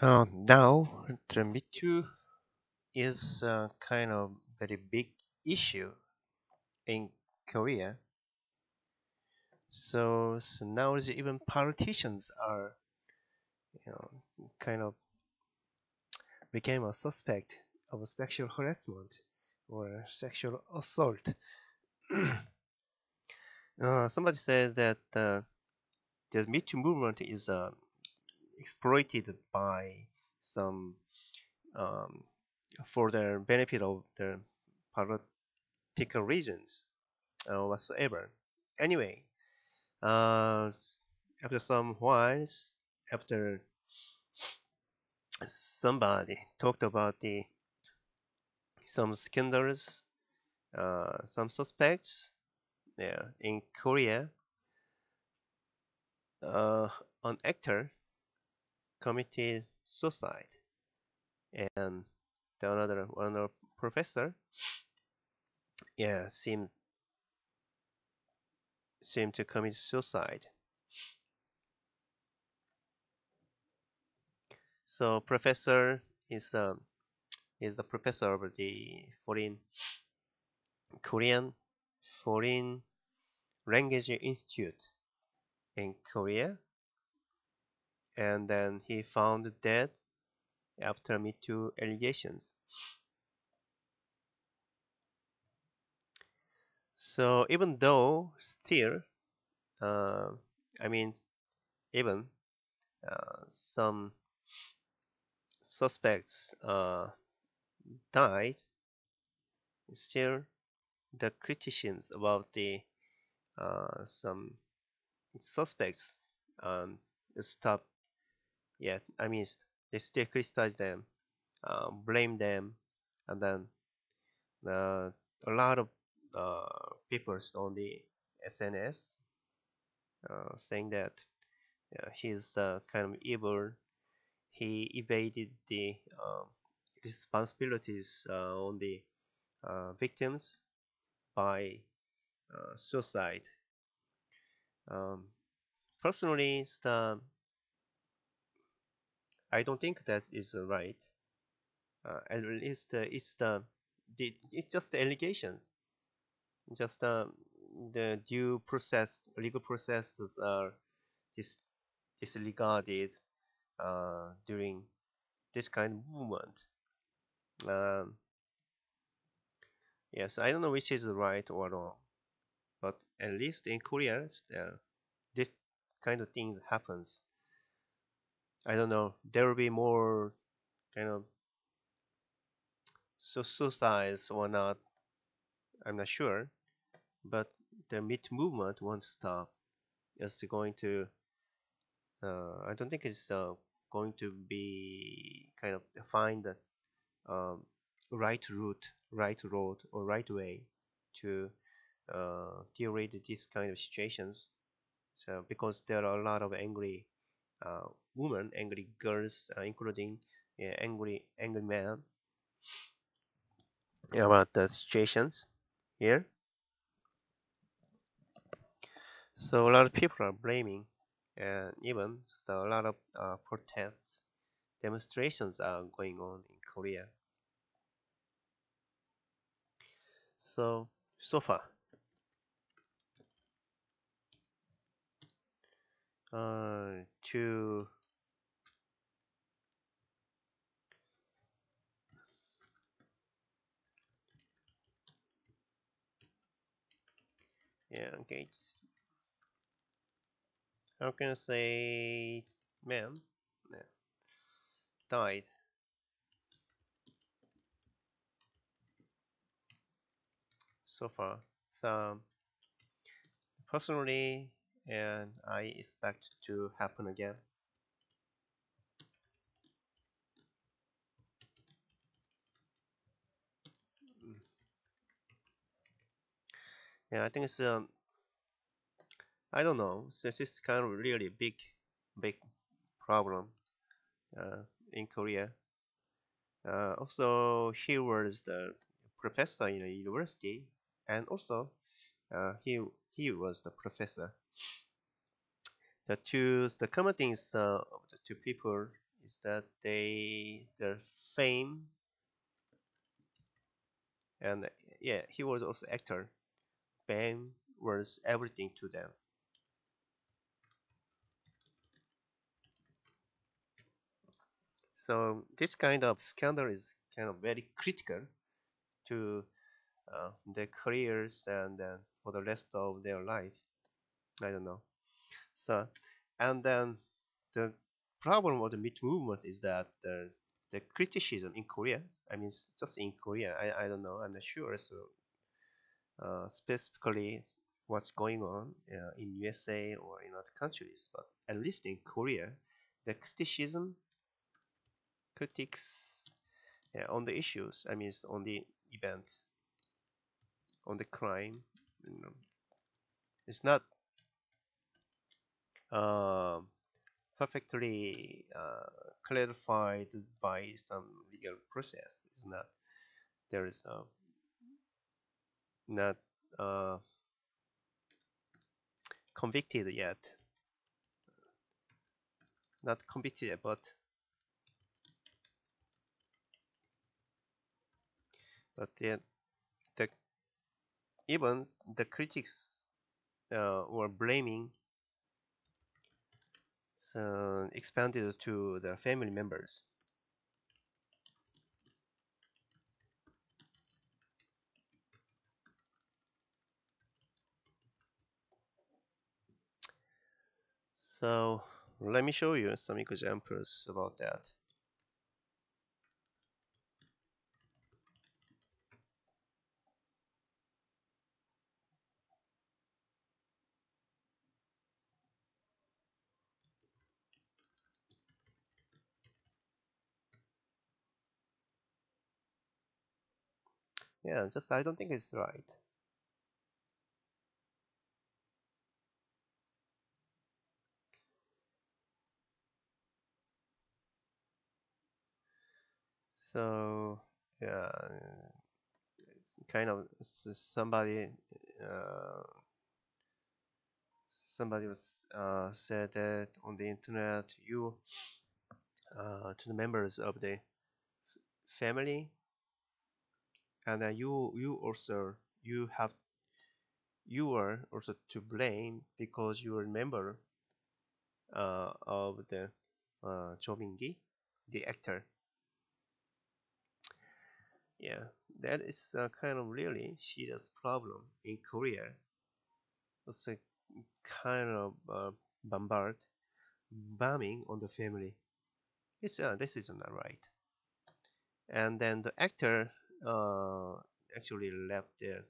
Now, the Me Too is a kind of very big issue in Korea. So now even politicians are, kind of became a suspect of sexual harassment or sexual assault. Somebody says that the Me Too movement is exploited by some um, for their benefit of their political reasons whatsoever. Anyway, uh, after some while, after somebody talked about the some scandals, some suspects, yeah, in Korea, uh, an actor committed suicide, and another professor, yeah, seemed to commit suicide. So professor is the professor of the foreign Korean Foreign Language Institute in Korea, and then he found dead after Me Too allegations. So even though still, uh, I mean, even some suspects died, still the criticisms about the some suspects um, stop yet. I mean, they still criticize them, blame them, and then uh, a lot of people on the SNS saying that he's kind of evil. He evaded the responsibilities on the victims by suicide. Um, Personally, I don't think that is right. At least it's just the allegations. Just the due process, legal processes are dis- disregarded during this kind of movement. Um, yes, I don't know which is right or wrong, but at least in Korea, this kind of things happens. I don't know. There will be more kind of suicides or not. I'm not sure, but the meat movement won't stop. It's going to. I don't think it's going to be kind of find the um, right route, right road, or right way to deal with these kind of situations. So because there are a lot of angry women, angry girls, including, yeah, angry men about the situations here. So a lot of people are blaming, and even so a lot of protests, demonstrations are going on in Korea. So far, to yeah, okay, how can I say, men, yeah, died so far. So personally, and I expect to happen again. Mm. Yeah, I think it's I don't know. So it's kind of really big problem uh, in Korea. Also, he was the professor in a university, and also he was the professor. The common things of the two people is that their fame, and yeah, he was also actor. Fame was everything to them. So this kind of scandal is kind of very critical to their careers and for the rest of their life. I don't know. So, and then the problem of the Me Too movement is that the criticism in Korea, I mean, just in Korea, I don't know, I'm not sure. So, specifically what's going on in USA or in other countries, but at least in Korea, the critics, yeah, on the issues, I mean, on the event, on the crime, you know, it's not uh, perfectly clarified by some legal process. It's not there is not uh, convicted yet, not convicted, but the even the critics were blaming expanded to the family members. So let me show you some examples about that. Yeah, just I don't think it's right. So yeah, it's kind of uh, somebody was said that on the internet you to the members of the family, and you also you are also to blame because you are a member of the Jo Min-gi, the actor. Yeah, that is a kind of really serious problem in Korea. It's a kind of bombing on the family. It's this is not right. And then the actor uh, actually left their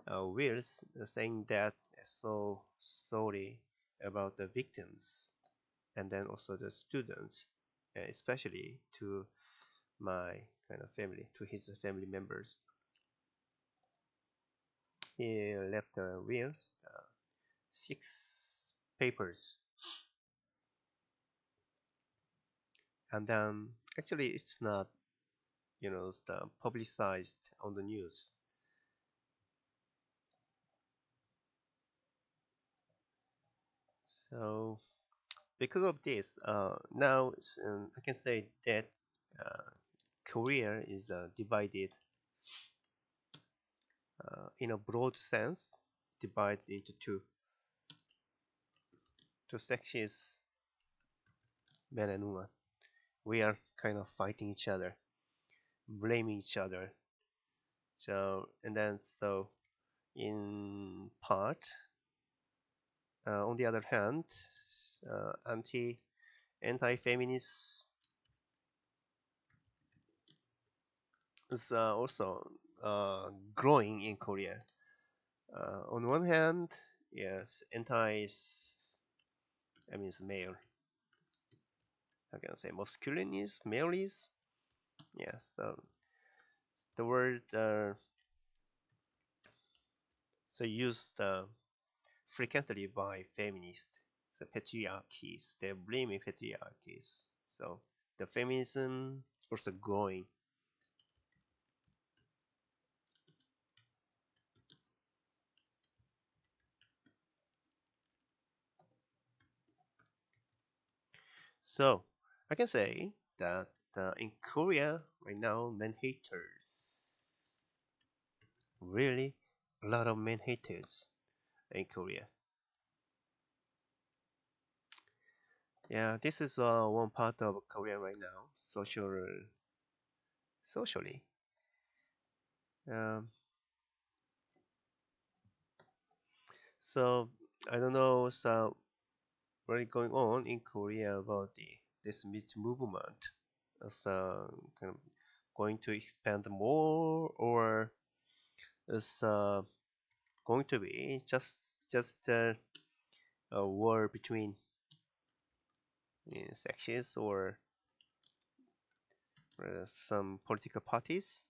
wills saying that so sorry about the victims and then also the students, especially to my kind of family, to his family members. He left the wills, 6 papers, and then actually it's not, it's publicized on the news. So because of this, now I can say that uh, Korea is divided in a broad sense, divided into two sections, men and women. We are kind of fighting each other, blaming each other. So and then so in part, on the other hand, anti-feminists is also growing in Korea. On one hand, yes, I mean, it's male. How can I say masculinist, maleist? Yes, the word so used frequently by feminists. The patriarchies, they're blaming patriarchies. So the feminism also growing. So I can say that in Korea right now, men haters, really a lot of men haters in Korea. Yeah, this is one part of Korea right now, socially. Um, so I don't know what is going on in Korea about this Me Too movement. Is kind of going to expand more, or is going to be just a war between sections, or some political parties,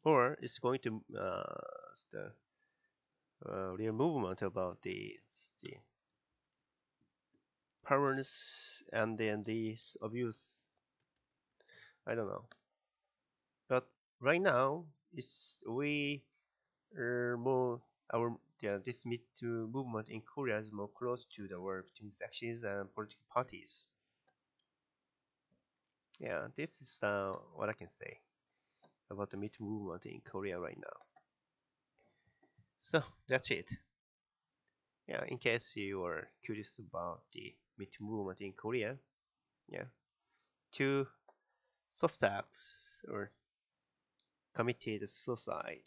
or it's going to the real movement about the parents and then the abuse. I don't know, but right now it's we are more our yeah, this Me Too movement in Korea is more close to the war between factions and political parties. Yeah, this is what I can say about the Me Too movement in Korea right now. So that's it. Yeah, in case you are curious about the Me Too movement in Korea, yeah, two suspects or committed suicide